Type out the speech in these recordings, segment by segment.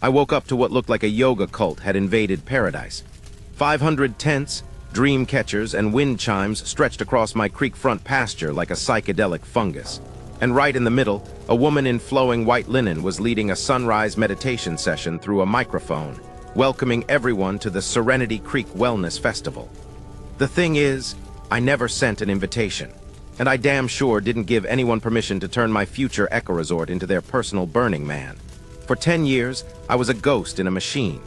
I woke up to what looked like a yoga cult had invaded paradise. 500 tents, dream catchers, and wind chimes stretched across my creek front pasture like a psychedelic fungus. And right in the middle, a woman in flowing white linen was leading a sunrise meditation session through a microphone, welcoming everyone to the Serenity Creek Wellness Festival. The thing is, I never sent an invitation, and I damn sure didn't give anyone permission to turn my future eco-resort into their personal Burning Man. For 10 years, I was a ghost in a machine.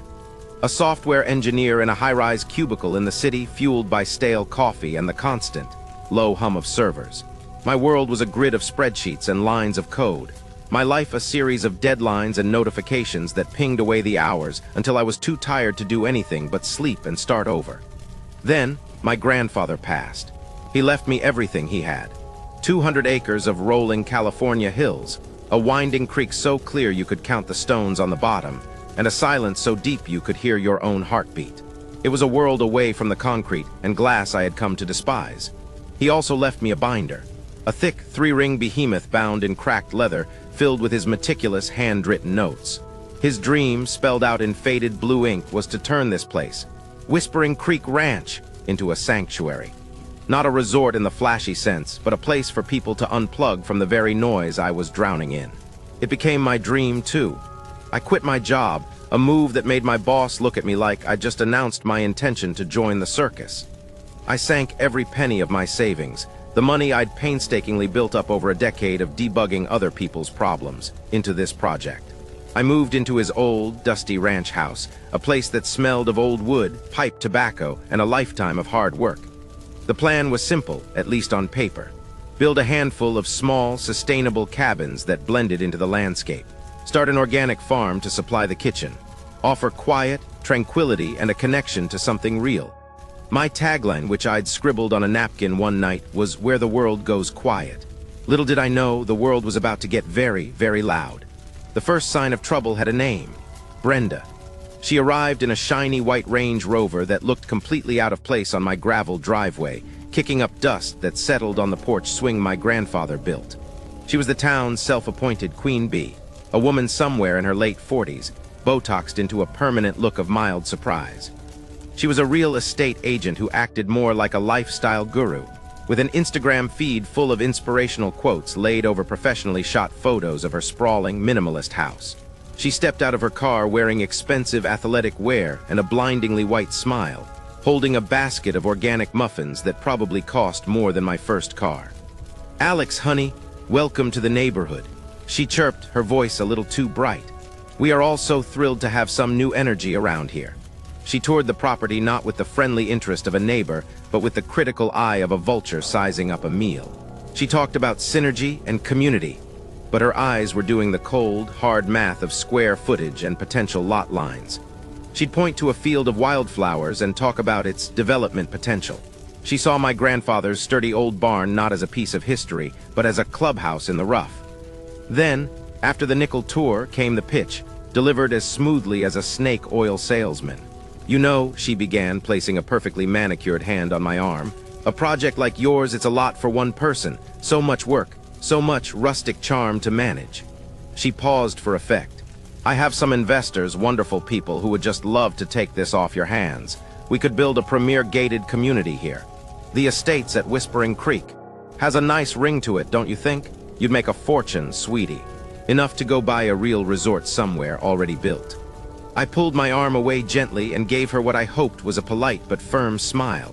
A software engineer in a high-rise cubicle in the city fueled by stale coffee and the constant, low hum of servers. My world was a grid of spreadsheets and lines of code. My life a series of deadlines and notifications that pinged away the hours until I was too tired to do anything but sleep and start over. Then, my grandfather passed. He left me everything he had. 200 acres of rolling California hills, a winding creek so clear you could count the stones on the bottom, and a silence so deep you could hear your own heartbeat. It was a world away from the concrete and glass I had come to despise. He also left me a binder, a thick 3-ring behemoth bound in cracked leather, filled with his meticulous handwritten notes. His dream, spelled out in faded blue ink, was to turn this place, Whispering Creek Ranch, into a sanctuary. Not a resort in the flashy sense, but a place for people to unplug from the very noise I was drowning in. It became my dream, too. I quit my job, a move that made my boss look at me like I'd just announced my intention to join the circus. I sank every penny of my savings, the money I'd painstakingly built up over a decade of debugging other people's problems, into this project. I moved into his old, dusty ranch house, a place that smelled of old wood, pipe tobacco, and a lifetime of hard work. The plan was simple, at least on paper. Build a handful of small, sustainable cabins that blended into the landscape. Start an organic farm to supply the kitchen. Offer quiet, tranquility, and a connection to something real. My tagline, which I'd scribbled on a napkin one night, was "Where the world goes quiet." Little did I know the world was about to get very, very loud. The first sign of trouble had a name: Brenda. She arrived in a shiny white Range Rover that looked completely out of place on my gravel driveway, kicking up dust that settled on the porch swing my grandfather built. She was the town's self-appointed queen bee, a woman somewhere in her late 40s, Botoxed into a permanent look of mild surprise. She was a real estate agent who acted more like a lifestyle guru, with an Instagram feed full of inspirational quotes laid over professionally shot photos of her sprawling, minimalist house. She stepped out of her car wearing expensive athletic wear and a blindingly white smile, holding a basket of organic muffins that probably cost more than my first car. "Alex, honey, welcome to the neighborhood," she chirped, her voice a little too bright. "We are all so thrilled to have some new energy around here." She toured the property not with the friendly interest of a neighbor, but with the critical eye of a vulture sizing up a meal. She talked about synergy and community, but her eyes were doing the cold, hard math of square footage and potential lot lines. She'd point to a field of wildflowers and talk about its development potential. She saw my grandfather's sturdy old barn not as a piece of history, but as a clubhouse in the rough. Then, after the nickel tour, came the pitch, delivered as smoothly as a snake oil salesman. "You know," she began, placing a perfectly manicured hand on my arm, "a project like yours, it's a lot for one person. So much work, so much rustic charm to manage." She paused for effect. "I have some investors, wonderful people who would just love to take this off your hands. We could build a premier gated community here. The estate's at Whispering Creek. Has a nice ring to it, don't you think? You'd make a fortune, sweetie. Enough to go buy a real resort somewhere already built." I pulled my arm away gently and gave her what I hoped was a polite but firm smile.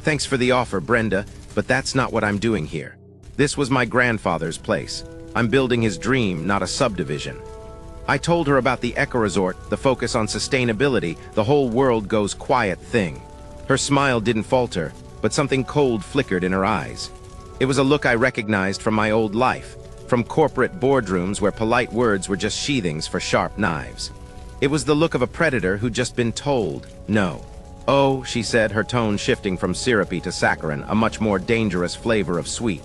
"Thanks for the offer, Brenda, but that's not what I'm doing here. This was my grandfather's place. I'm building his dream, not a subdivision." I told her about the eco-resort, the focus on sustainability, the whole world goes quiet thing. Her smile didn't falter, but something cold flickered in her eyes. It was a look I recognized from my old life, from corporate boardrooms where polite words were just sheathings for sharp knives. It was the look of a predator who'd just been told no. "Oh," she said, her tone shifting from syrupy to saccharine, a much more dangerous flavor of sweet.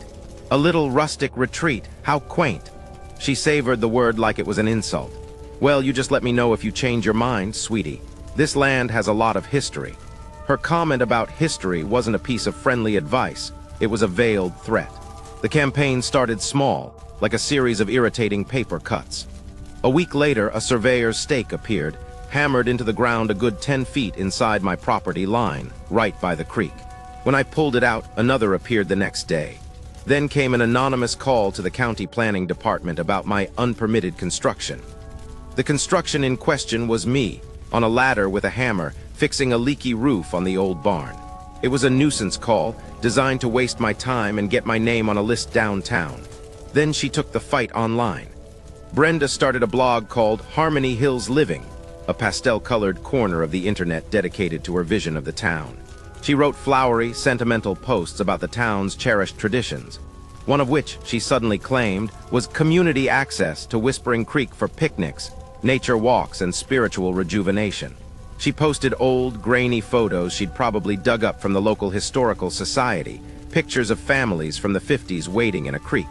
"A little rustic retreat, how quaint." She savored the word like it was an insult. "Well, you just let me know if you change your mind, sweetie. This land has a lot of history." Her comment about history wasn't a piece of friendly advice, it was a veiled threat. The campaign started small, like a series of irritating paper cuts. A week later, a surveyor's stake appeared, hammered into the ground a good 10 feet inside my property line, right by the creek. When I pulled it out, another appeared the next day. Then came an anonymous call to the county planning department about my unpermitted construction. The construction in question was me, on a ladder with a hammer, fixing a leaky roof on the old barn. It was a nuisance call, designed to waste my time and get my name on a list downtown. Then she took the fight online. Brenda started a blog called Harmony Hills Living, a pastel-colored corner of the internet dedicated to her vision of the town. She wrote flowery, sentimental posts about the town's cherished traditions, one of which, she suddenly claimed, was community access to Whispering Creek for picnics, nature walks, and spiritual rejuvenation. She posted old, grainy photos she'd probably dug up from the local historical society, pictures of families from the 50s wading in a creek.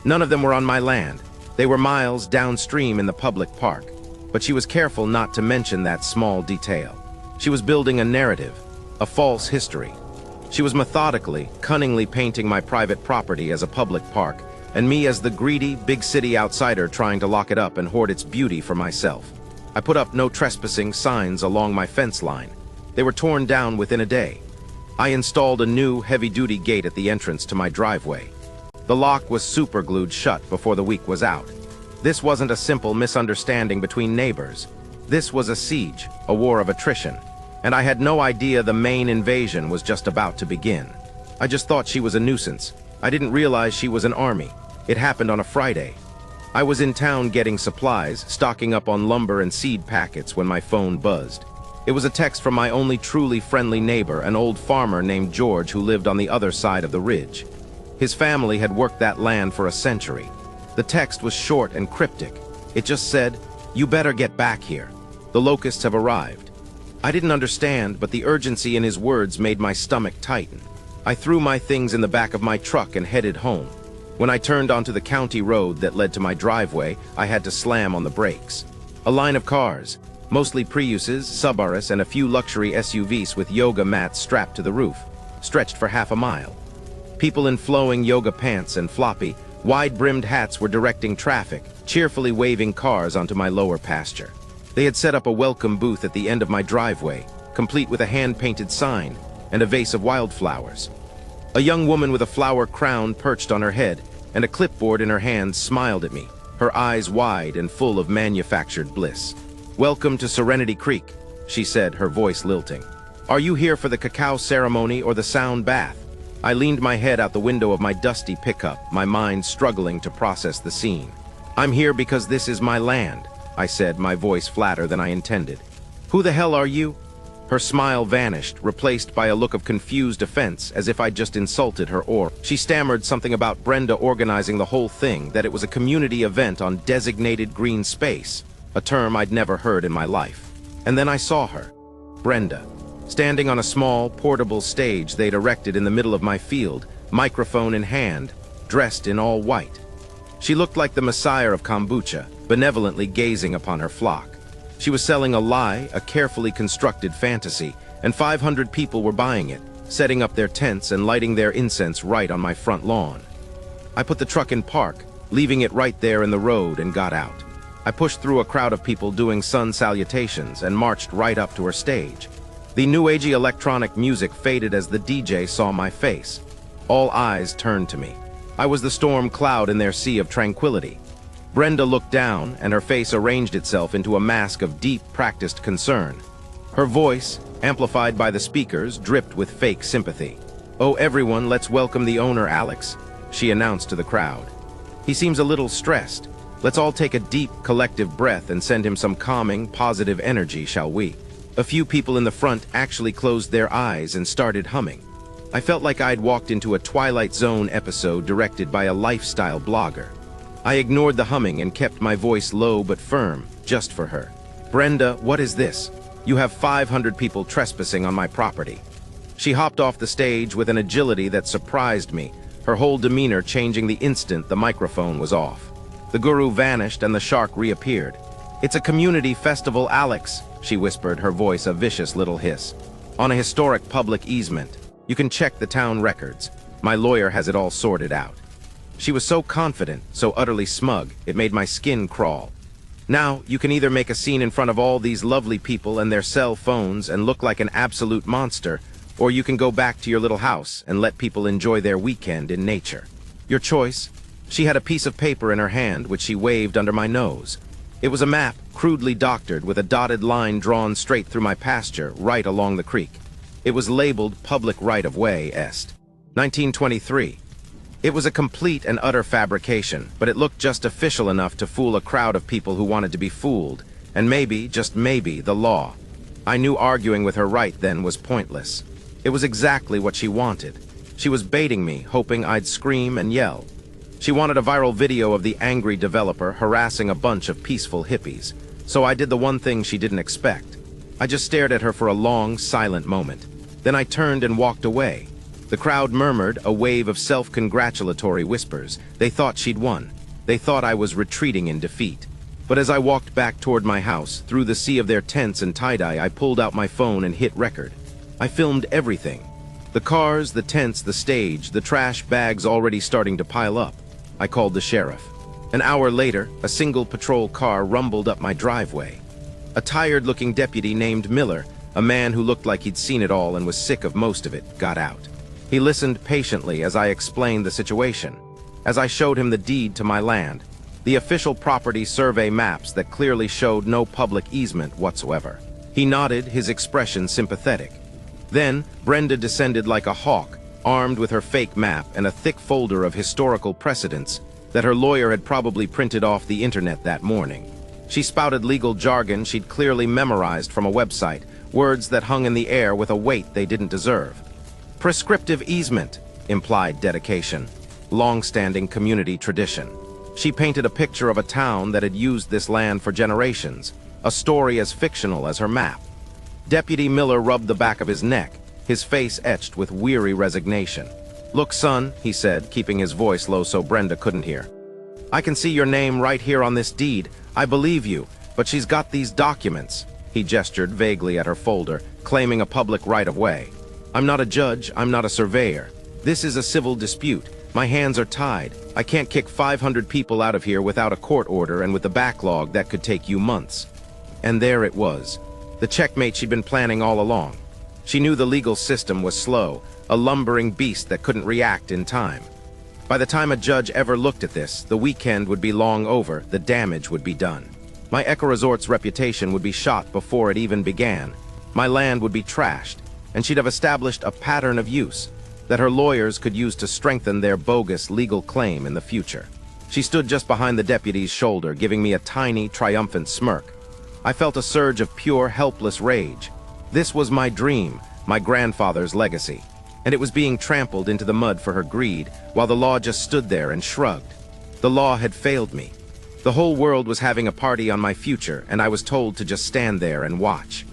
None of them were on my land. They were miles downstream in the public park, but she was careful not to mention that small detail. She was building a narrative, a false history. She was methodically, cunningly painting my private property as a public park, and me as the greedy, big city outsider trying to lock it up and hoard its beauty for myself. I put up no trespassing signs along my fence line. They were torn down within a day. I installed a new, heavy-duty gate at the entrance to my driveway. The lock was superglued shut before the week was out. This wasn't a simple misunderstanding between neighbors. This was a siege, a war of attrition. And I had no idea the main invasion was just about to begin. I just thought she was a nuisance. I didn't realize she was an army. It happened on a Friday. I was in town getting supplies, stocking up on lumber and seed packets when my phone buzzed. It was a text from my only truly friendly neighbor, an old farmer named George who lived on the other side of the ridge. His family had worked that land for a century. The text was short and cryptic. It just said, "You better get back here. The locusts have arrived." I didn't understand, but the urgency in his words made my stomach tighten. I threw my things in the back of my truck and headed home. When I turned onto the county road that led to my driveway, I had to slam on the brakes. A line of cars, mostly Priuses, Subarus, and a few luxury SUVs with yoga mats strapped to the roof, stretched for half a mile. People in flowing yoga pants and floppy, wide-brimmed hats were directing traffic, cheerfully waving cars onto my lower pasture. They had set up a welcome booth at the end of my driveway, complete with a hand-painted sign and a vase of wildflowers. A young woman with a flower crown perched on her head and a clipboard in her hand smiled at me, her eyes wide and full of manufactured bliss. "Welcome to Serenity Creek," she said, her voice lilting. "Are you here for the cacao ceremony or the sound bath?" I leaned my head out the window of my dusty pickup, my mind struggling to process the scene. "I'm here because this is my land," I said, my voice flatter than I intended. "Who the hell are you?" Her smile vanished, replaced by a look of confused offense, as if I'd just insulted her or... She stammered something about Brenda organizing the whole thing, that it was a community event on designated green space, a term I'd never heard in my life. And then I saw her, Brenda, standing on a small, portable stage they'd erected in the middle of my field, microphone in hand, dressed in all white. She looked like the messiah of kombucha, benevolently gazing upon her flock. She was selling a lie, a carefully constructed fantasy, and 500 people were buying it, setting up their tents and lighting their incense right on my front lawn. I put the truck in park, leaving it right there in the road, and got out. I pushed through a crowd of people doing sun salutations and marched right up to her stage. The new-agey electronic music faded as the DJ saw my face. All eyes turned to me. I was the storm cloud in their sea of tranquility. Brenda looked down, and her face arranged itself into a mask of deep, practiced concern. Her voice, amplified by the speakers, dripped with fake sympathy. "Oh, everyone, let's welcome the owner, Alex," she announced to the crowd. "He seems a little stressed. Let's all take a deep, collective breath and send him some calming, positive energy, shall we?" A few people in the front actually closed their eyes and started humming. I felt like I'd walked into a Twilight Zone episode directed by a lifestyle blogger. I ignored the humming and kept my voice low but firm, just for her. "Brenda, what is this? You have 500 people trespassing on my property." She hopped off the stage with an agility that surprised me, her whole demeanor changing the instant the microphone was off. The guru vanished and the shark reappeared. "It's a community festival, Alex," she whispered, her voice a vicious little hiss. "On a historic public easement. You can check the town records. My lawyer has it all sorted out." She was so confident, so utterly smug, it made my skin crawl. Now, you can either make a scene in front of all these lovely people and their cell phones and look like an absolute monster, or you can go back to your little house and let people enjoy their weekend in nature. Your choice. She had a piece of paper in her hand, which she waved under my nose. It was a map, crudely doctored, with a dotted line drawn straight through my pasture, right along the creek. It was labeled Public Right-of-Way, Est. 1923. It was a complete and utter fabrication, but it looked just official enough to fool a crowd of people who wanted to be fooled, and maybe, just maybe, the law. I knew arguing with her right then was pointless. It was exactly what she wanted. She was baiting me, hoping I'd scream and yell. She wanted a viral video of the angry developer harassing a bunch of peaceful hippies, so I did the one thing she didn't expect. I just stared at her for a long, silent moment. Then I turned and walked away. The crowd murmured, a wave of self-congratulatory whispers. They thought she'd won. They thought I was retreating in defeat. But as I walked back toward my house, through the sea of their tents and tie-dye, I pulled out my phone and hit record. I filmed everything. The cars, the tents, the stage, the trash bags already starting to pile up. I called the sheriff. An hour later, a single patrol car rumbled up my driveway. A tired-looking deputy named Miller, a man who looked like he'd seen it all and was sick of most of it, got out. He listened patiently as I explained the situation, as I showed him the deed to my land, the official property survey maps that clearly showed no public easement whatsoever. He nodded, his expression sympathetic. Then, Brenda descended like a hawk, armed with her fake map and a thick folder of historical precedents that her lawyer had probably printed off the internet that morning. She spouted legal jargon she'd clearly memorized from a website, words that hung in the air with a weight they didn't deserve. Prescriptive easement implied dedication, long-standing community tradition. She painted a picture of a town that had used this land for generations, a story as fictional as her map. Deputy Miller rubbed the back of his neck, his face etched with weary resignation. "Look, son," he said, keeping his voice low so Brenda couldn't hear. "I can see your name right here on this deed. I believe you, but she's got these documents." He gestured vaguely at her folder, claiming a public right-of-way. "I'm not a judge, I'm not a surveyor. This is a civil dispute. My hands are tied. I can't kick 500 people out of here without a court order and with a backlog that could take you months." And there it was, the checkmate she'd been planning all along. She knew the legal system was slow, a lumbering beast that couldn't react in time. By the time a judge ever looked at this, the weekend would be long over, the damage would be done. My eco-resort's reputation would be shot before it even began. My land would be trashed, and she'd have established a pattern of use that her lawyers could use to strengthen their bogus legal claim in the future. She stood just behind the deputy's shoulder, giving me a tiny, triumphant smirk. I felt a surge of pure, helpless rage. This was my dream, my grandfather's legacy, and it was being trampled into the mud for her greed, while the law just stood there and shrugged. The law had failed me. The whole world was having a party on my future, and I was told to just stand there and watch.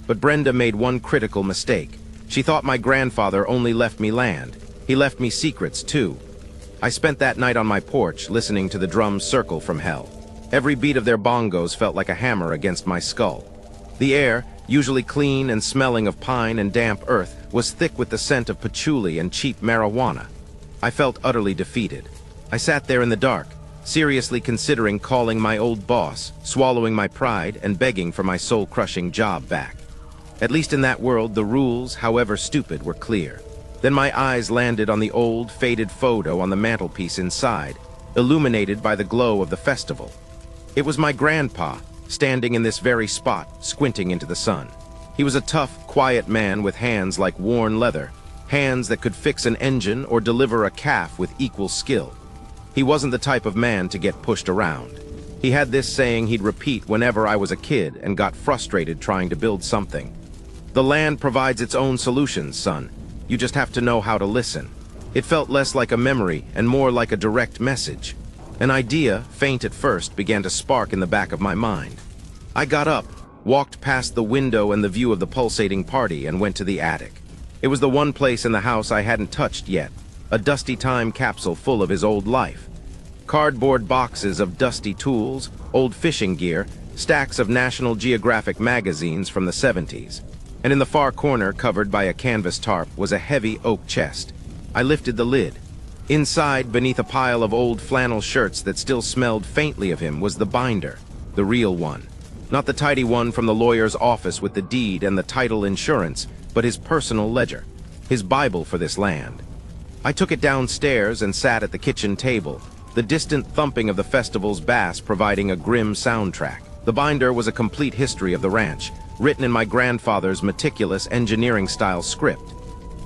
But Brenda made one critical mistake. She thought my grandfather only left me land. He left me secrets, too. I spent that night on my porch, listening to the drums circle from hell. Every beat of their bongos felt like a hammer against my skull. The air, usually clean and smelling of pine and damp earth, was thick with the scent of patchouli and cheap marijuana. I felt utterly defeated. I sat there in the dark, seriously considering calling my old boss, swallowing my pride, and begging for my soul-crushing job back. At least in that world, the rules, however stupid, were clear. Then my eyes landed on the old, faded photo on the mantelpiece inside, illuminated by the glow of the festival. It was my grandpa, standing in this very spot, squinting into the sun. He was a tough, quiet man with hands like worn leather, hands that could fix an engine or deliver a calf with equal skill. He wasn't the type of man to get pushed around. He had this saying he'd repeat whenever I was a kid and got frustrated trying to build something. "The land provides its own solutions, son. You just have to know how to listen." It felt less like a memory and more like a direct message. An idea, faint at first, began to spark in the back of my mind. I got up, walked past the window and the view of the pulsating party, and went to the attic. It was the one place in the house I hadn't touched yet, a dusty time capsule full of his old life. Cardboard boxes of dusty tools, old fishing gear, stacks of National Geographic magazines from the 70s. And in the far corner, covered by a canvas tarp, was a heavy oak chest. I lifted the lid. Inside, beneath a pile of old flannel shirts that still smelled faintly of him, was the binder. the real one. Not the tidy one from the lawyer's office with the deed and the title insurance, but his personal ledger, his Bible for this land. I took it downstairs and sat at the kitchen table, the distant thumping of the festival's bass providing a grim soundtrack. The binder was a complete history of the ranch, written in my grandfather's meticulous engineering-style script.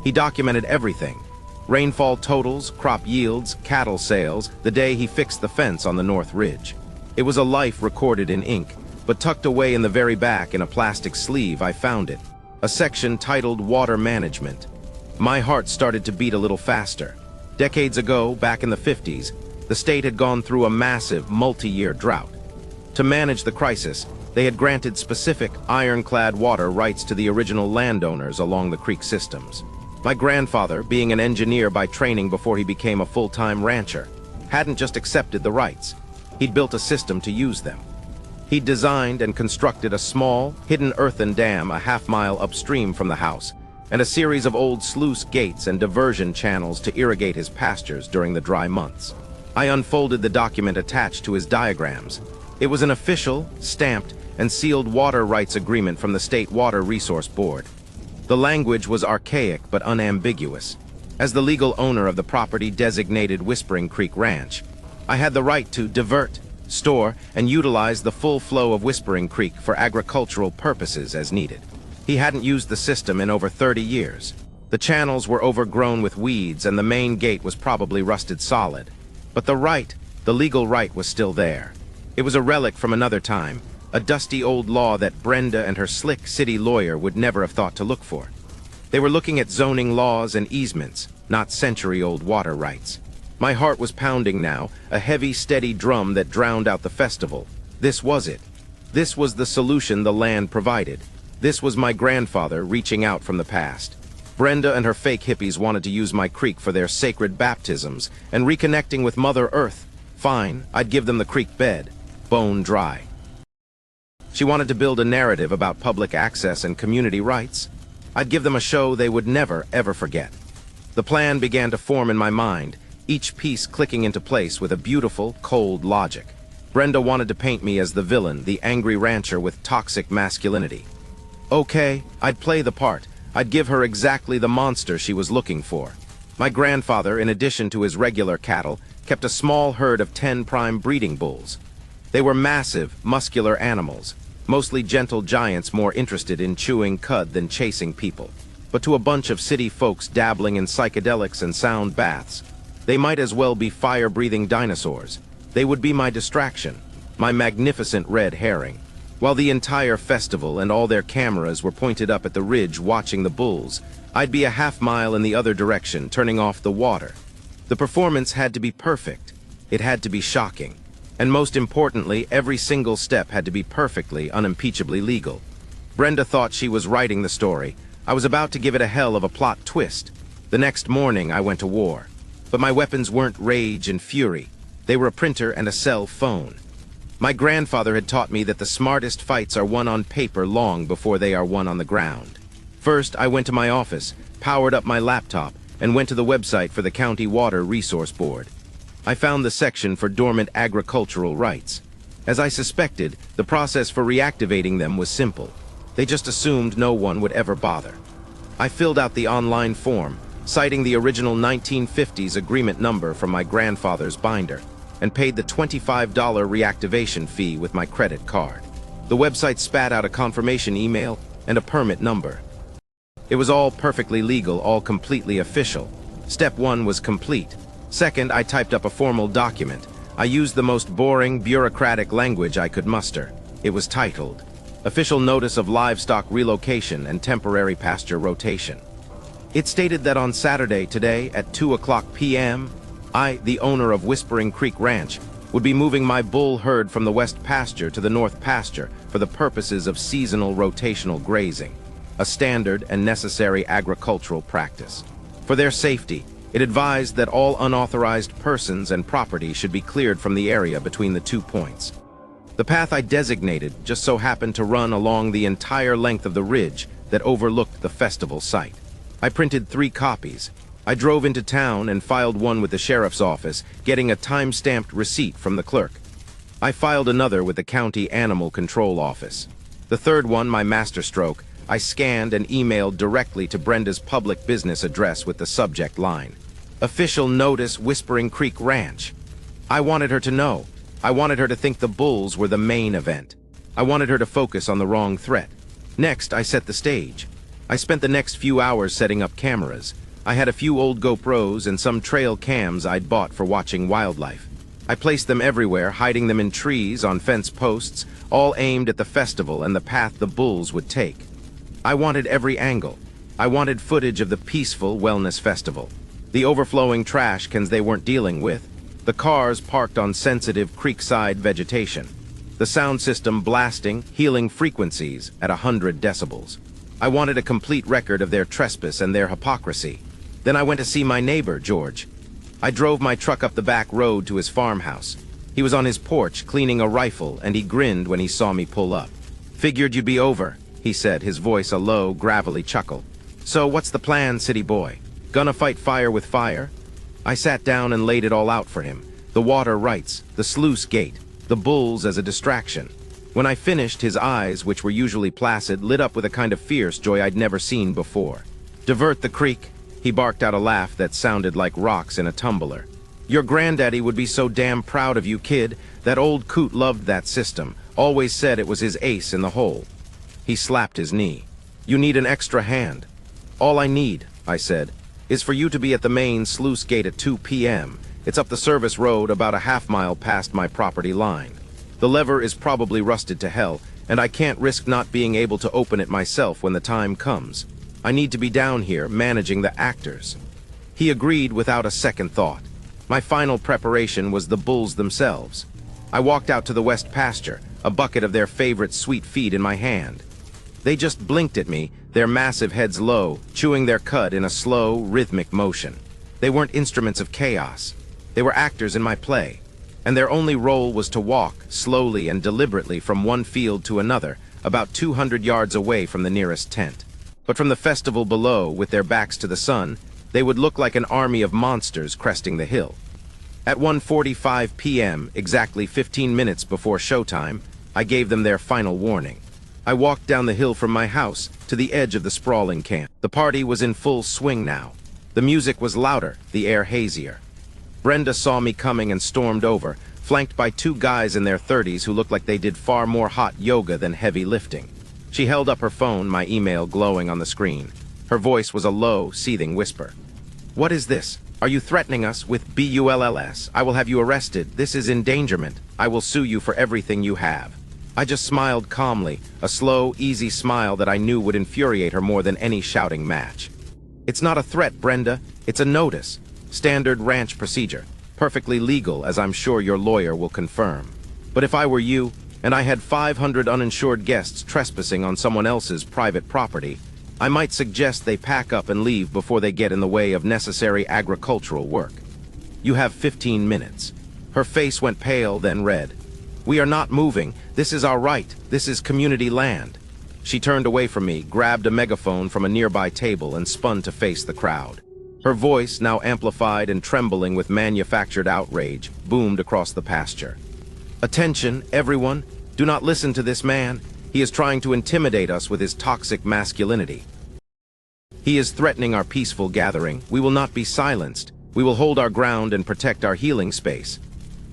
He documented everything: rainfall totals, crop yields, cattle sales, the day he fixed the fence on the North Ridge. It was a life recorded in ink, but tucked away in the very back in a plastic sleeve I found it, a section titled Water Management. My heart started to beat a little faster. Decades ago, back in the 50s, the state had gone through a massive, multi-year drought. To manage the crisis, they had granted specific, ironclad water rights to the original landowners along the creek systems. My grandfather, being an engineer by training before he became a full-time rancher, hadn't just accepted the rights. He'd built a system to use them. He'd designed and constructed a small, hidden earthen dam a half-mile upstream from the house, and a series of old sluice gates and diversion channels to irrigate his pastures during the dry months. I unfolded the document attached to his diagrams. It was an official, stamped, and sealed water rights agreement from the State Water Resource Board. The language was archaic but unambiguous. As the legal owner of the property designated Whispering Creek Ranch, I had the right to divert, store, and utilize the full flow of Whispering Creek for agricultural purposes as needed. He hadn't used the system in over 30 years. The channels were overgrown with weeds and the main gate was probably rusted solid. But the legal right was still there. It was a relic from another time, a dusty old law that Brenda and her slick city lawyer would never have thought to look for. They were looking at zoning laws and easements, not century-old water rights. My heart was pounding now, a heavy, steady drum that drowned out the festival. This was it. This was the solution the land provided. This was my grandfather reaching out from the past. Brenda and her fake hippies wanted to use my creek for their sacred baptisms and reconnecting with Mother Earth. Fine, I'd give them the creek bed, bone dry. She wanted to build a narrative about public access and community rights. I'd give them a show they would never, ever forget. The plan began to form in my mind, each piece clicking into place with a beautiful, cold logic. Brenda wanted to paint me as the villain, the angry rancher with toxic masculinity. Okay, I'd play the part. I'd give her exactly the monster she was looking for. My grandfather, in addition to his regular cattle, kept a small herd of 10 prime breeding bulls. They were massive, muscular animals, mostly gentle giants more interested in chewing cud than chasing people. But to a bunch of city folks dabbling in psychedelics and sound baths, they might as well be fire-breathing dinosaurs. They would be my distraction, my magnificent red herring. While the entire festival and all their cameras were pointed up at the ridge watching the bulls, I'd be a half-mile in the other direction, turning off the water. The performance had to be perfect. It had to be shocking. And most importantly, every single step had to be perfectly, unimpeachably legal. Brenda thought she was writing the story. I was about to give it a hell of a plot twist. The next morning, I went to war. But my weapons weren't rage and fury. They were a printer and a cell phone. My grandfather had taught me that the smartest fights are won on paper long before they are won on the ground. First, I went to my office, powered up my laptop, and went to the website for the County Water Resource Board. I found the section for dormant agricultural rights. As I suspected, the process for reactivating them was simple. They just assumed no one would ever bother. I filled out the online form, citing the original 1950s agreement number from my grandfather's binder, and paid the $25 reactivation fee with my credit card. The website spat out a confirmation email and a permit number. It was all perfectly legal, all completely official. Step 1 was complete. Second, I typed up a formal document. I used the most boring, bureaucratic language I could muster. It was titled, Official Notice of Livestock Relocation and Temporary Pasture Rotation. It stated that on Saturday today at 2:00 p.m., I, the owner of Whispering Creek Ranch, would be moving my bull herd from the west pasture to the north pasture for the purposes of seasonal rotational grazing, a standard and necessary agricultural practice. For their safety, it advised that all unauthorized persons and property should be cleared from the area between the 2 points. The path I designated just so happened to run along the entire length of the ridge that overlooked the festival site. I printed 3 copies. I drove into town and filed one with the sheriff's office, getting a time-stamped receipt from the clerk. I filed another with the county animal control office. The third one, my masterstroke, I scanned and emailed directly to Brenda's public business address with the subject line: Official Notice, Whispering Creek Ranch. I wanted her to know. I wanted her to think the bulls were the main event. I wanted her to focus on the wrong threat. Next, I set the stage. I spent the next few hours setting up cameras. I had a few old GoPros and some trail cams I'd bought for watching wildlife. I placed them everywhere, hiding them in trees, on fence posts, all aimed at the festival and the path the bulls would take. I wanted every angle. I wanted footage of the peaceful wellness festival, the overflowing trash cans they weren't dealing with, the cars parked on sensitive creekside vegetation, the sound system blasting, healing frequencies at 100 decibels. I wanted a complete record of their trespass and their hypocrisy. Then I went to see my neighbor, George. I drove my truck up the back road to his farmhouse. He was on his porch cleaning a rifle, and he grinned when he saw me pull up. "Figured you'd be over," he said, his voice a low, gravelly chuckle. "So what's the plan, city boy? Gonna fight fire with fire?" I sat down and laid it all out for him. The water rights, the sluice gate, the bulls as a distraction. When I finished, his eyes, which were usually placid, lit up with a kind of fierce joy I'd never seen before. "Divert the creek." He barked out a laugh that sounded like rocks in a tumbler. "Your granddaddy would be so damn proud of you, kid. That old coot loved that system, always said it was his ace in the hole." He slapped his knee. "You need an extra hand." "All I need," I said, "is for you to be at the main sluice gate at 2 p.m. It's up the service road about a half-mile past my property line. The lever is probably rusted to hell, and I can't risk not being able to open it myself when the time comes. I need to be down here managing the actors." He agreed without a second thought. My final preparation was the bulls themselves. I walked out to the west pasture, a bucket of their favorite sweet feed in my hand. They just blinked at me, their massive heads low, chewing their cud in a slow, rhythmic motion. They weren't instruments of chaos. They were actors in my play, and their only role was to walk, slowly and deliberately, from one field to another, about 200 yards away from the nearest tent. But from the festival below, with their backs to the sun, they would look like an army of monsters cresting the hill. At 1:45 p.m., exactly 15 minutes before showtime, I gave them their final warning. I walked down the hill from my house to the edge of the sprawling camp. The party was in full swing now. The music was louder, the air hazier. Brenda saw me coming and stormed over, flanked by two guys in their 30s who looked like they did far more hot yoga than heavy lifting. She held up her phone, my email glowing on the screen. Her voice was a low, seething whisper. "What is this? Are you threatening us with BULLS? I will have you arrested. This is endangerment. I will sue you for everything you have." I just smiled calmly, a slow, easy smile that I knew would infuriate her more than any shouting match. "It's not a threat, Brenda. It's a notice. Standard ranch procedure. Perfectly legal, as I'm sure your lawyer will confirm. But if I were you, and I had 500 uninsured guests trespassing on someone else's private property, I might suggest they pack up and leave before they get in the way of necessary agricultural work. You have 15 minutes. Her face went pale, then red. "We are not moving. This is our right. This is community land." She turned away from me, grabbed a megaphone from a nearby table, and spun to face the crowd. Her voice, now amplified and trembling with manufactured outrage, boomed across the pasture. "Attention, everyone. Do not listen to this man. He is trying to intimidate us with his toxic masculinity. He is threatening our peaceful gathering. We will not be silenced. We will hold our ground and protect our healing space."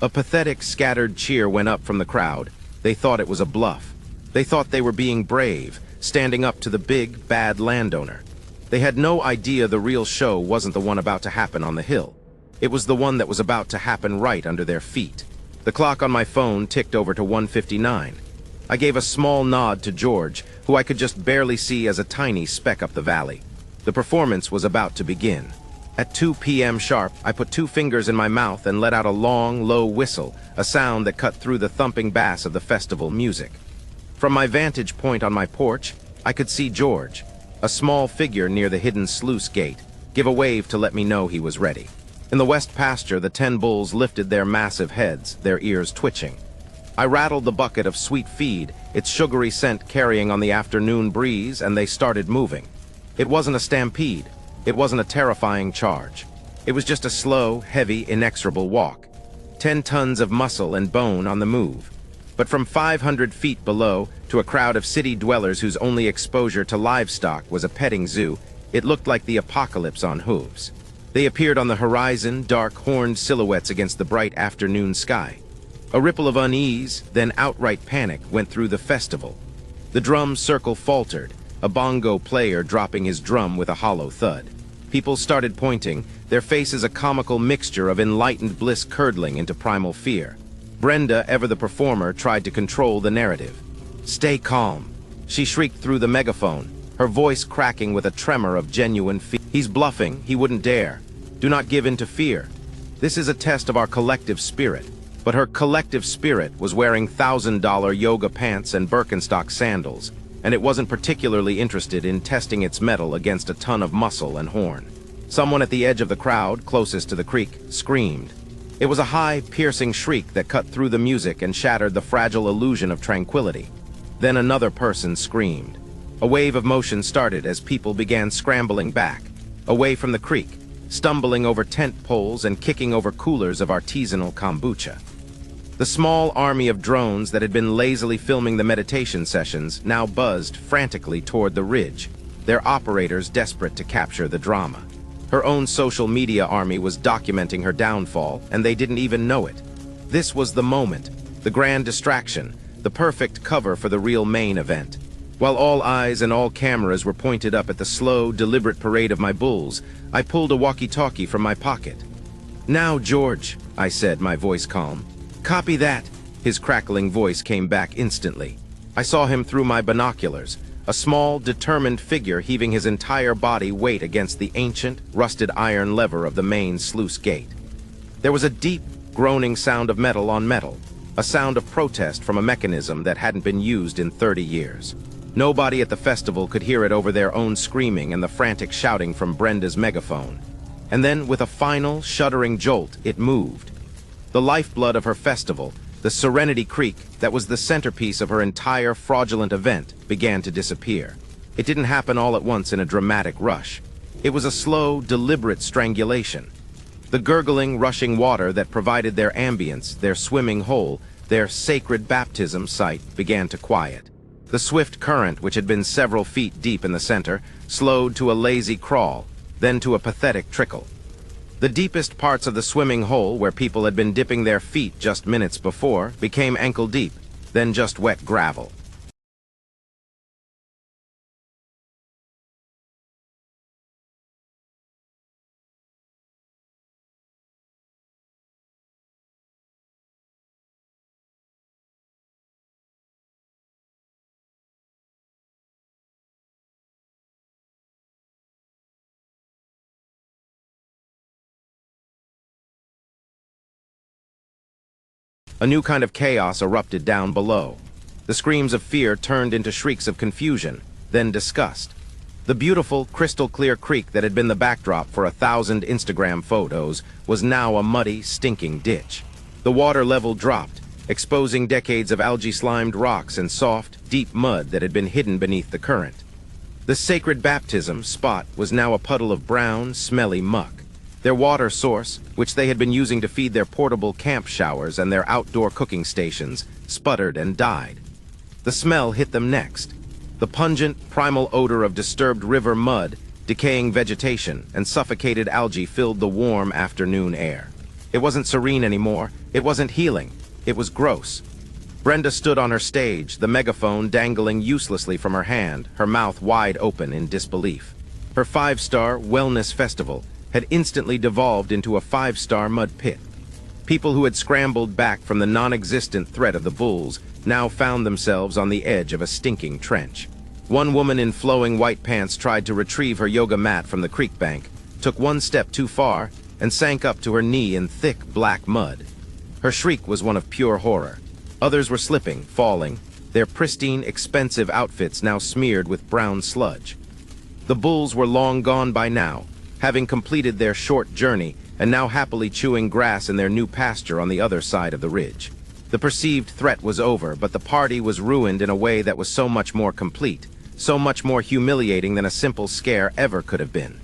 A pathetic, scattered cheer went up from the crowd. They thought it was a bluff. They thought they were being brave, standing up to the big, bad landowner. They had no idea the real show wasn't the one about to happen on the hill. It was the one that was about to happen right under their feet. The clock on my phone ticked over to 1:59. I gave a small nod to George, who I could just barely see as a tiny speck up the valley. The performance was about to begin. At 2 p.m. sharp, I put 2 fingers in my mouth and let out a long, low whistle, a sound that cut through the thumping bass of the festival music. From my vantage point on my porch, I could see George, a small figure near the hidden sluice gate, give a wave to let me know he was ready. In the west pasture, the 10 bulls lifted their massive heads, their ears twitching. I rattled the bucket of sweet feed, its sugary scent carrying on the afternoon breeze, and they started moving. It wasn't a stampede. It wasn't a terrifying charge. It was just a slow, heavy, inexorable walk. 10 tons of muscle and bone on the move. But from 500 feet below, to a crowd of city dwellers whose only exposure to livestock was a petting zoo, it looked like the apocalypse on hooves. They appeared on the horizon, dark horned silhouettes against the bright afternoon sky. A ripple of unease, then outright panic, went through the festival. The drum circle faltered, a bongo player dropping his drum with a hollow thud. People started pointing, their faces a comical mixture of enlightened bliss curdling into primal fear. Brenda, ever the performer, tried to control the narrative. "Stay calm," she shrieked through the megaphone, her voice cracking with a tremor of genuine fear. "He's bluffing, he wouldn't dare. Do not give in to fear. This is a test of our collective spirit." But her collective spirit was wearing $1,000 yoga pants and Birkenstock sandals, and it wasn't particularly interested in testing its mettle against a ton of muscle and horn. Someone at the edge of the crowd, closest to the creek, screamed. It was a high, piercing shriek that cut through the music and shattered the fragile illusion of tranquility. Then another person screamed. A wave of motion started as people began scrambling back, away from the creek, stumbling over tent poles and kicking over coolers of artisanal kombucha. The small army of drones that had been lazily filming the meditation sessions now buzzed frantically toward the ridge, their operators desperate to capture the drama. Her own social media army was documenting her downfall, and they didn't even know it. This was the moment, the grand distraction, the perfect cover for the real main event. While all eyes and all cameras were pointed up at the slow, deliberate parade of my bulls, I pulled a walkie-talkie from my pocket. "Now, George," I said, my voice calm. "Copy that." His crackling voice came back instantly. I saw him through my binoculars, a small, determined figure heaving his entire body weight against the ancient, rusted iron lever of the main sluice gate. There was a deep, groaning sound of metal on metal, a sound of protest from a mechanism that hadn't been used in 30 years. Nobody at the festival could hear it over their own screaming and the frantic shouting from Brenda's megaphone. And then, with a final, shuddering jolt, it moved. The lifeblood of her festival, the Serenity Creek that was the centerpiece of her entire fraudulent event, began to disappear. It didn't happen all at once in a dramatic rush. It was a slow, deliberate strangulation. The gurgling, rushing water that provided their ambience, their swimming hole, their sacred baptism site, began to quiet. The swift current, which had been several feet deep in the center, slowed to a lazy crawl, then to a pathetic trickle. The deepest parts of the swimming hole, where people had been dipping their feet just minutes before, became ankle-deep, then just wet gravel. A new kind of chaos erupted down below. The screams of fear turned into shrieks of confusion, then disgust. The beautiful, crystal-clear creek that had been the backdrop for 1,000 Instagram photos was now a muddy, stinking ditch. The water level dropped, exposing decades of algae-slimed rocks and soft, deep mud that had been hidden beneath the current. The sacred baptism spot was now a puddle of brown, smelly muck. Their water source, which they had been using to feed their portable camp showers and their outdoor cooking stations, sputtered and died. The smell hit them next. The pungent, primal odor of disturbed river mud, decaying vegetation, and suffocated algae filled the warm afternoon air. It wasn't serene anymore. It wasn't healing. It was gross. Brenda stood on her stage, the megaphone dangling uselessly from her hand, her mouth wide open in disbelief. Her 5-star wellness festival had instantly devolved into a 5-star mud pit. People who had scrambled back from the non-existent threat of the bulls now found themselves on the edge of a stinking trench. One woman in flowing white pants tried to retrieve her yoga mat from the creek bank, took one step too far, and sank up to her knee in thick black mud. Her shriek was one of pure horror. Others were slipping, falling, their pristine, expensive outfits now smeared with brown sludge. The bulls were long gone by now, having completed their short journey and now happily chewing grass in their new pasture on the other side of the ridge. The perceived threat was over, but the party was ruined in a way that was so much more complete, so much more humiliating than a simple scare ever could have been.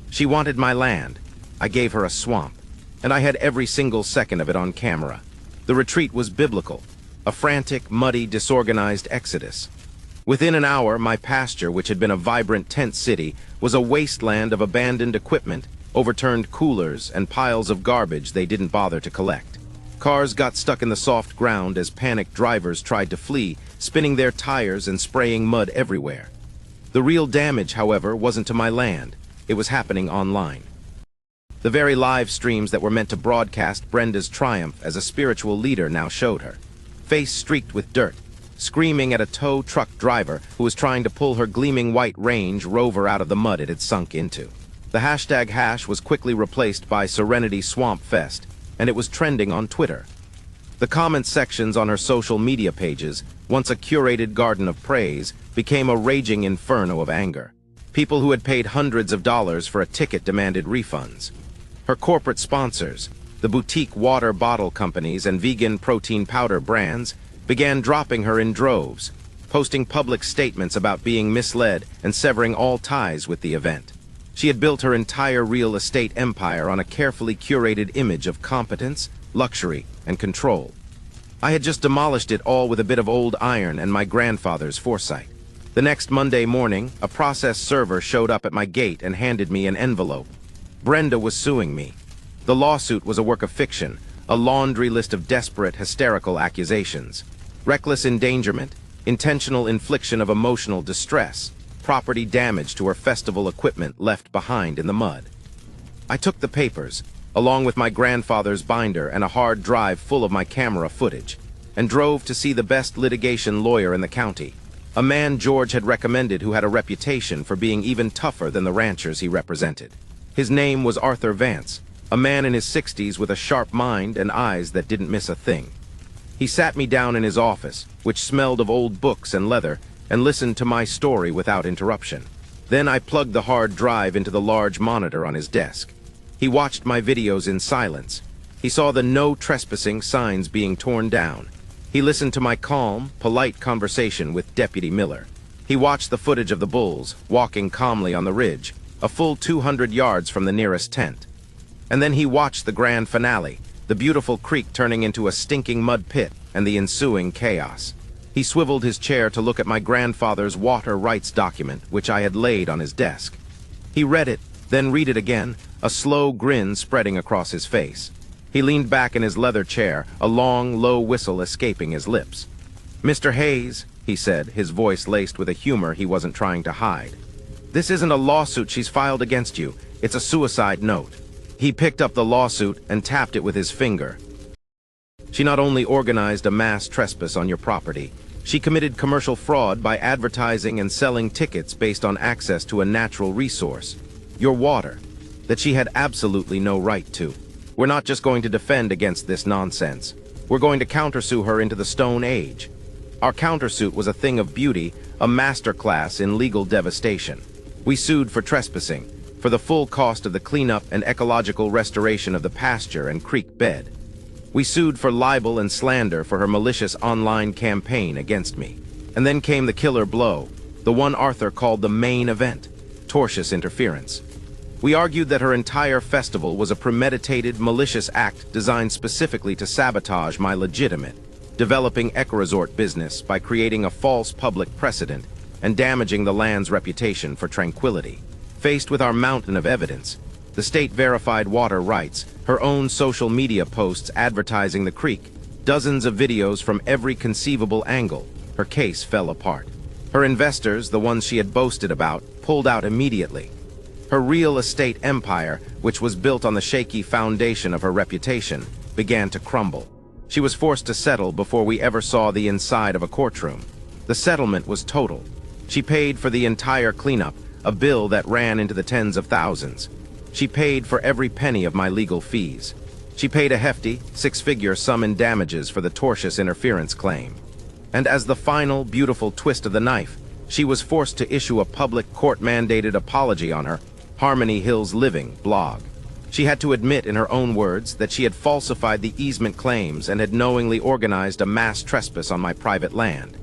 She wanted my land. I gave her a swamp. and I had every single second of it on camera. The retreat was biblical, a frantic, muddy, disorganized exodus. Within an hour, my pasture, which had been a vibrant tent city, was a wasteland of abandoned equipment, overturned coolers, and piles of garbage they didn't bother to collect. Cars got stuck in the soft ground as panicked drivers tried to flee, spinning their tires and spraying mud everywhere. The real damage, however, wasn't to my land. It was happening online. The very live streams that were meant to broadcast Brenda's triumph as a spiritual leader now showed her, face streaked with dirt, screaming at a tow truck driver who was trying to pull her gleaming white Range Rover out of the mud it had sunk into. The hashtag was quickly replaced by Serenity Swamp Fest, and it was trending on Twitter. The comment sections on her social media pages, once a curated garden of praise, became a raging inferno of anger. People who had paid hundreds of dollars for a ticket demanded refunds. Her corporate sponsors, the boutique water bottle companies and vegan protein powder brands, began dropping her in droves, posting public statements about being misled and severing all ties with the event. She had built her entire real estate empire on a carefully curated image of competence, luxury, and control. I had just demolished it all with a bit of old iron and my grandfather's foresight. The next Monday morning, a process server showed up at my gate and handed me an envelope. Brenda was suing me. The lawsuit was a work of fiction, a laundry list of desperate, hysterical accusations. Reckless endangerment, intentional infliction of emotional distress, property damage to her festival equipment left behind in the mud. I took the papers, along with my grandfather's binder and a hard drive full of my camera footage, and drove to see the best litigation lawyer in the county, a man George had recommended who had a reputation for being even tougher than the ranchers he represented. His name was Arthur Vance, a man in his 60s with a sharp mind and eyes that didn't miss a thing. He sat me down in his office, which smelled of old books and leather, and listened to my story without interruption. Then I plugged the hard drive into the large monitor on his desk. He watched my videos in silence. He saw the no trespassing signs being torn down. He listened to my calm, polite conversation with Deputy Miller. He watched the footage of the bulls, walking calmly on the ridge, a full 200 yards from the nearest tent. And then he watched the grand finale, the beautiful creek turning into a stinking mud pit and the ensuing chaos. He swiveled his chair to look at my grandfather's water rights document, which I had laid on his desk. He read it, then read it again, a slow grin spreading across his face. He leaned back in his leather chair, a long, low whistle escaping his lips. "Mr. Hayes," he said, his voice laced with a humor he wasn't trying to hide. "This isn't a lawsuit she's filed against you. It's a suicide note." He picked up the lawsuit and tapped it with his finger. "She not only organized a mass trespass on your property, she committed commercial fraud by advertising and selling tickets based on access to a natural resource, your water, that she had absolutely no right to. We're not just going to defend against this nonsense. We're going to countersue her into the Stone Age." Our countersuit was a thing of beauty, a masterclass in legal devastation. We sued for trespassing, for the full cost of the cleanup and ecological restoration of the pasture and creek bed. We sued for libel and slander for her malicious online campaign against me. And then came the killer blow, the one Arthur called the main event, tortious interference. We argued that her entire festival was a premeditated, malicious act designed specifically to sabotage my legitimate, developing eco-resort business by creating a false public precedent and damaging the land's reputation for tranquility. Faced with our mountain of evidence, the state-verified water rights, her own social media posts advertising the creek, dozens of videos from every conceivable angle, her case fell apart. Her investors, the ones she had boasted about, pulled out immediately. Her real estate empire, which was built on the shaky foundation of her reputation, began to crumble. She was forced to settle before we ever saw the inside of a courtroom. The settlement was total. She paid for the entire cleanup, a bill that ran into the tens of thousands. She paid for every penny of my legal fees. She paid a hefty, six-figure sum in damages for the tortious interference claim. And as the final, beautiful twist of the knife, she was forced to issue a public court-mandated apology on her Harmony Hills Living blog. She had to admit in her own words that she had falsified the easement claims and had knowingly organized a mass trespass on my private land.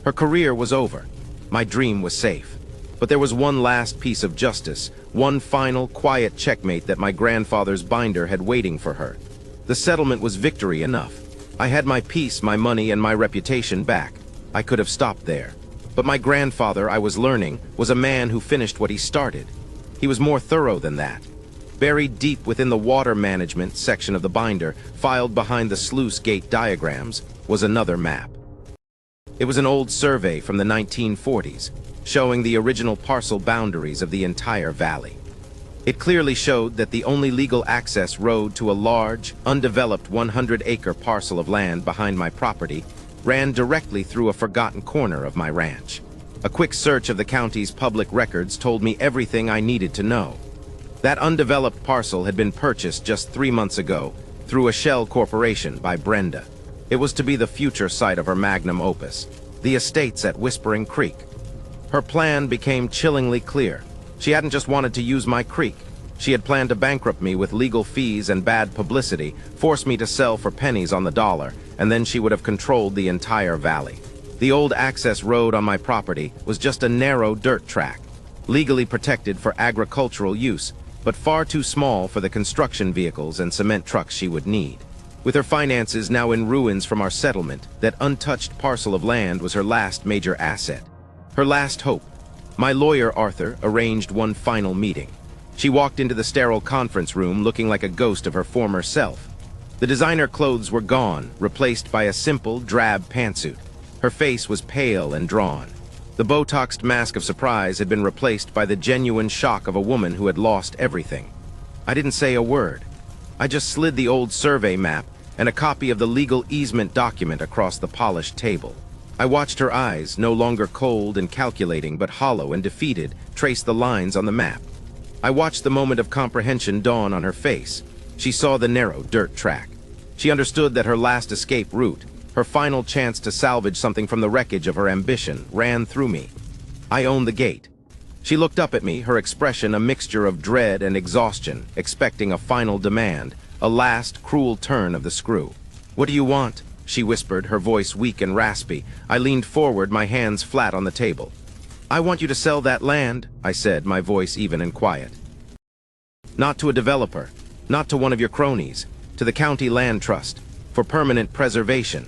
Her career was over. My dream was safe. But there was one last piece of justice, one final, quiet checkmate that my grandfather's binder had waiting for her. The settlement was victory enough. I had my peace, my money, and my reputation back. I could have stopped there. But my grandfather, I was learning, was a man who finished what he started. He was more thorough than that. Buried deep within the water management section of the binder, filed behind the sluice gate diagrams, was another map. It was an old survey from the 1940s, showing the original parcel boundaries of the entire valley. It clearly showed that the only legal access road to a large, undeveloped 100-acre parcel of land behind my property ran directly through a forgotten corner of my ranch. A quick search of the county's public records told me everything I needed to know. That undeveloped parcel had been purchased just 3 months ago through a shell corporation by Brenda. It was to be the future site of her magnum opus, the estates at Whispering Creek. Her plan became chillingly clear. She hadn't just wanted to use my creek. She had planned to bankrupt me with legal fees and bad publicity, force me to sell for pennies on the dollar, and then she would have controlled the entire valley. The old access road on my property was just a narrow dirt track, legally protected for agricultural use, but far too small for the construction vehicles and cement trucks she would need. With her finances now in ruins from our settlement, that untouched parcel of land was her last major asset. Her last hope. My lawyer, Arthur, arranged one final meeting. She walked into the sterile conference room looking like a ghost of her former self. The designer clothes were gone, replaced by a simple, drab pantsuit. Her face was pale and drawn. The Botoxed mask of surprise had been replaced by the genuine shock of a woman who had lost everything. I didn't say a word. I just slid the old survey map and a copy of the legal easement document across the polished table. I watched her eyes, no longer cold and calculating but hollow and defeated, trace the lines on the map. I watched the moment of comprehension dawn on her face. She saw the narrow dirt track. She understood that her last escape route, her final chance to salvage something from the wreckage of her ambition, ran through me. I owned the gate. She looked up at me, her expression a mixture of dread and exhaustion, expecting a final demand, a last cruel turn of the screw. "What do you want?" she whispered, her voice weak and raspy. I leaned forward, my hands flat on the table. "I want you to sell that land," I said, my voice even and quiet. "Not to a developer, not to one of your cronies, to the county land trust, for permanent preservation.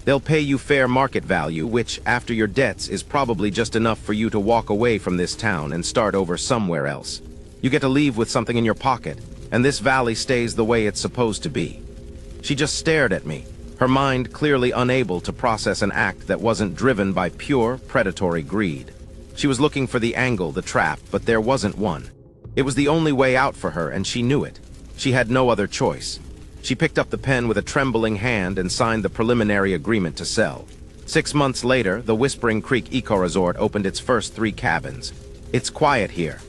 They'll pay you fair market value, which, after your debts, is probably just enough for you to walk away from this town and start over somewhere else. You get to leave with something in your pocket, and this valley stays the way it's supposed to be." She just stared at me, her mind clearly unable to process an act that wasn't driven by pure, predatory greed. She was looking for the angle, the trap, but there wasn't one. It was the only way out for her, and she knew it. She had no other choice. She picked up the pen with a trembling hand and signed the preliminary agreement to sell. 6 months later, the Whispering Creek Eco-Resort opened its first 3 cabins. It's quiet here.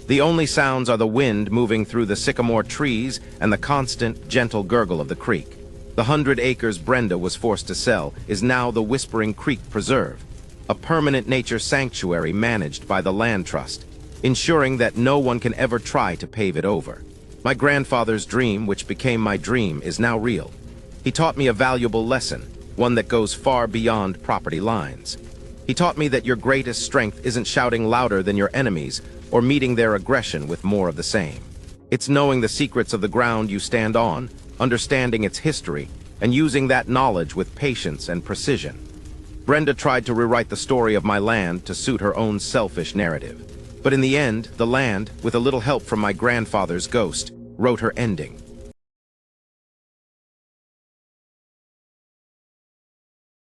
The only sounds are the wind moving through the sycamore trees and the constant, gentle gurgle of the creek. The 100 acres Brenda was forced to sell is now the Whispering Creek Preserve, a permanent nature sanctuary managed by the Land Trust, ensuring that no one can ever try to pave it over. My grandfather's dream, which became my dream, is now real. He taught me a valuable lesson, one that goes far beyond property lines. He taught me that your greatest strength isn't shouting louder than your enemies or meeting their aggression with more of the same. It's knowing the secrets of the ground you stand on, understanding its history, and using that knowledge with patience and precision. Brenda tried to rewrite the story of my land to suit her own selfish narrative. But in the end, the land, with a little help from my grandfather's ghost, wrote her ending.